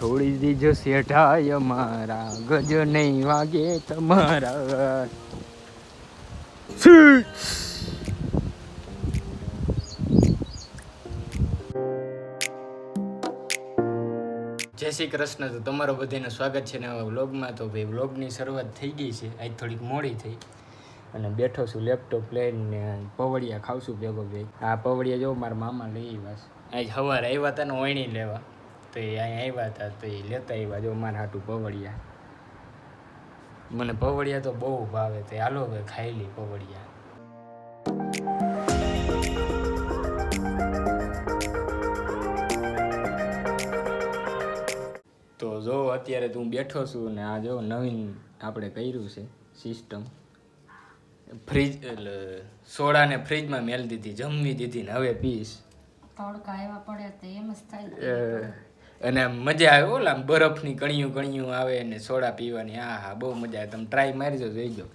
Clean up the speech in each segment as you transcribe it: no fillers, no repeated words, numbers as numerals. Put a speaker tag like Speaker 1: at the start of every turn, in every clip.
Speaker 1: છોડી દીજો શેઠાય મારા, ગજ નહીં વાગે તમારા. જય શ્રી કૃષ્ણ. તો તમારો બધાનું સ્વાગત છે નવા વ્લોગમાં. તો ભાઈ વ્લોગની શરૂઆત થઈ ગઈ છે, આજ થોડીક મોડી થઈ અને બેઠો છું લેપટોપ લઈને પવડિયા ખાવશું ભેગો ભેગ. આ પવડિયા જો મારા મામા લઈ આવ્યા છે. આજ સવારે આવ્યા હતા ને ઓયણી લેવા, તો એ અહીંયા આવ્યા હતા તો એ લેતા આવ્યા જો મારા હાટું પવડિયા. મને પવડિયા તો બહુ ભાવે, તો હાલો હવે ખાઈ લી પવડિયા. તો જો અત્યારે તું બેઠો છું ને આ જો નવીન આપણે કર્યું છે સિસ્ટમ. ફ્રીજ એટલે સોડાને ફ્રીજમાં મેળ દીધી, જમવી દીધી ને હવે પીશ.
Speaker 2: તડકા આવ્યા પડે તો એમ જ થાય.
Speaker 1: અને મજા આવે, ઓલા બરફની કણિયું આવે ને સોડા પીવાની. હા બહુ મજા આવે. તમે ટ્રાય મારજો, જોઈજો.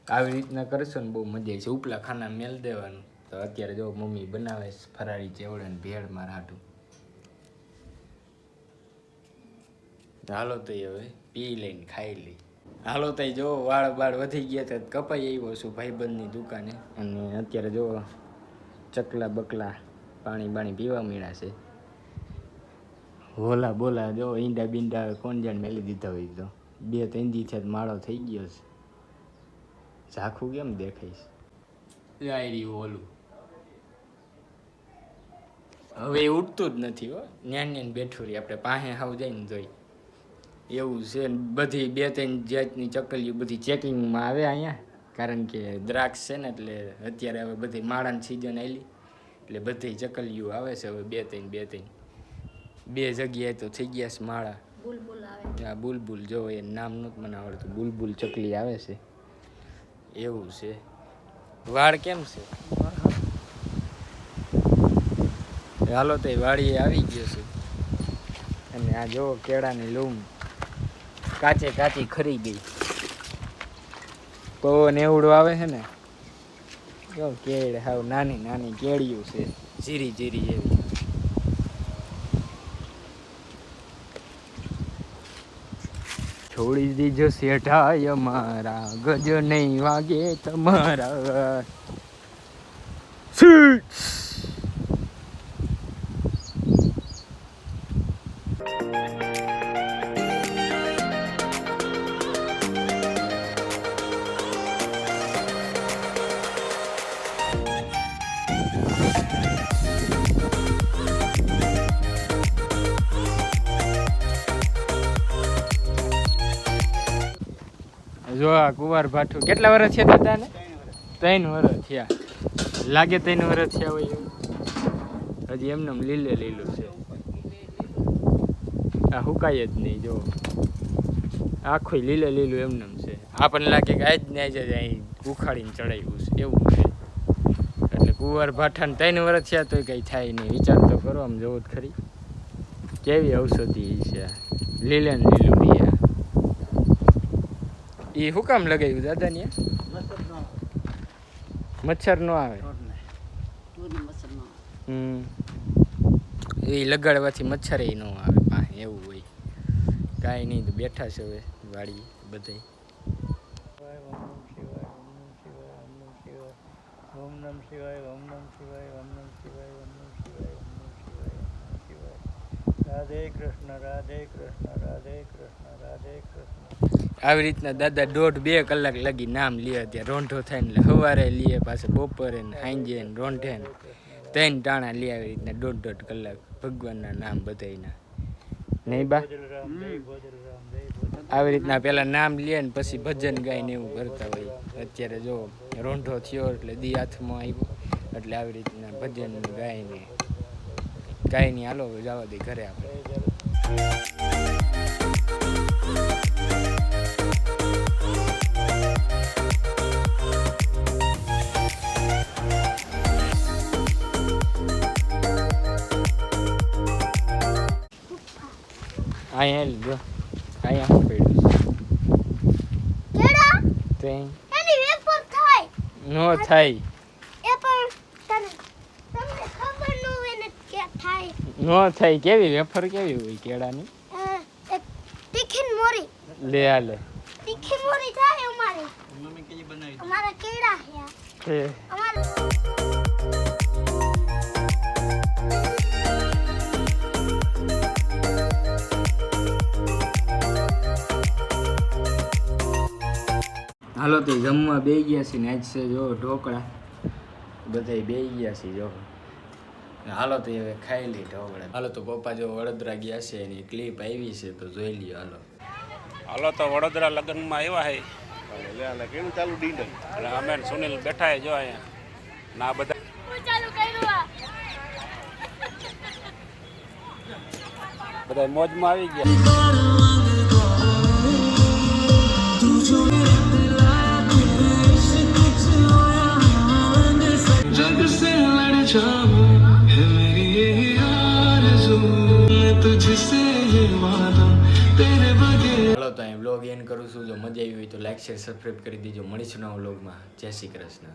Speaker 1: આવી રીતના કરશો ને બહુ મજા આવે છે. ઉપલા ખાના મેળ દેવાનું. તો અત્યારે જો મમ્મી બનાવે છે ફરાળી ચેવડા ને ભેળ મારા હાટું. હાલો તો હવે પી લઈને ખાઈ લઈ. હાલો તો જો વાળ વધી ગયા તો કપાઈ આવ્યો છું ભાઈબંધની દુકાને. અને અત્યારે જો ચકલા બકલા પાણી બાણી પીવા મળ્યા છે. હોલા બોલા જો ઈંડા બીંડા કોણ જાણ મેલી દીધા હોય તો 2-3 દી છે માળો થઈ ગયો છે. ઝાખું કેમ દેખાઈશ રહ્યું ઓલું. હવે એ ઉઠતું જ નથી હો. ન્યાન બેઠું રહી, આપણે પાસે હાવ જઈને જોઈ એવું છે. બધી 2-3 જાતની ચકલીઓ બધી ચેકિંગમાં આવે અહીંયા, કારણ કે દ્રાક્ષ છે ને એટલે અત્યારે હવે બધી માળાની સિઝન આવેલી એટલે બધી ચકલીઓ આવે છે હવે 2-3 બે જગ્યાએ તો થઈ ગયા છે માળા.
Speaker 2: બુલબુલ આવે.
Speaker 1: હા બુલબુલ જો એ નામ નહોતું મને આવડતું. બુલબુલ ચકલી આવે છે એવું છે. વાળ કેમ છે? હાલો તો વાડીએ આવી ગયો છે. અને આ જો કેળાની લૂમ કાચી ખરી ગઈ. પવન એવડું આવે છે ને, જો કેળ હાવ નાની કેળિયું છે, જીરી એવી. છોડી દીજો શેઠાય મારા, ગજ નહીં વાગે તમારા. જો આ કુંવાર ભાઠું કેટલા વર્ષ છે દાદાને? 3 વર્ષ થયા લાગે. 3 વર્ષ થયા હોય એવું. હજી એમને લીલું છે. આ હુકાય જ નહીં. જો આખું લીલું એમને છે. આપણને લાગે કે આજ ને આજ અહીં ઉખાડીને ચડાવ્યું છે એવું છે. એટલે કુંવાર ભાઠાને 3 વર્ષ થયા તો કંઈ થાય નહીં. વિચાર તો કરો, આમ જોવો જ ખરી કેવી ઔષધિ છે. લીલું રહ્યા. એ શું કામ લગાવ્યું દાદા ને? મચ્છર નો આવે. એ લગાડવાથી મચ્છર ન આવે પાસે એવું હોય. કાંઈ નહીં, તો બેઠા છે હવે વાડી બધા.
Speaker 3: ઓમ નમ શિવાય, ઓમ નમ શિવાય, ઓમ નમ શિવાય, ઓમ નમ શિવાય, ઓમ નમ શિવાય, ઓમ નમ શિવાય. રાધે કૃષ્ણ, રાધે કૃષ્ણ, રાધે કૃષ્ણ, રાધે કૃષ્ણ.
Speaker 1: આવી રીતના દાદા 1.5-2 કલાક લગી નામ લે. ત્યાં રોંઢો થાય ને સવારે લે, પાછું બપોરે ને સાંજે ને રોંઢે ને 3 ટાણા લે. આવી રીતના 1.5 કલાક ભગવાનના નામ બધાયના. નહીં બા? આવી રીતના પેલા નામ લે ને પછી ભજન ગાઈને એવું કરતા હોય. અત્યારે જો રોંઢો થયો એટલે દી હાથમાં આવ્યો એટલે આવી રીતના ભજન ગાઈને કાંઈ નહીં. હાલો જવા દે ઘરે આપણે. અહીંયા જો અહીંયા શું પડ્યું છે? એની વેપર થાય નો થાય. એ પણ તમને ખબર ન હોય ને કે થાય નો થાય. કેવી વેફર કેવી હોય કેળાની?
Speaker 4: મોરી
Speaker 1: લે આ લે
Speaker 4: તીખી મોરી થાય અમારે
Speaker 3: મમ્મી કેજી બનાવી
Speaker 4: અમારા કેળા હે
Speaker 1: એ
Speaker 4: અમારે
Speaker 1: હાલો તો જમવા બે ગયા છે ને આજ છે જો ઢોકળા બધા બે ગયા છે જો હાલો તો હવે ખાઈ લઈ ઢોકળા હાલો તો પપ્પા જો વડોદરા ગયા છે એની ક્લિપ આવી છે તો જોઈ લ્યો હાલો
Speaker 5: હાલો તો વડોદરા લગ્નમાં આવ્યા હે
Speaker 6: કેવું ચાલુ ડીલ
Speaker 5: અને અમે ને સુનિલ બેઠા હે જો અહીંયા ના બધા
Speaker 4: ચાલુ કર્યું
Speaker 5: બધા મોજમાં આવી ગયા
Speaker 7: जग से लड़ जाऊं है मेरी ये आरज़ू मैं तुझसे ये वादा तेरे बगैर
Speaker 1: હાલો તો અહીં વ્લોગ એન્ડ કરું છું જો મજા આવી હોય તો લાઈક શેર સબસ્ક્રાઈબ કરી દેજો મળીશું નવા વ્લોગમાં જય શ્રી કૃષ્ણ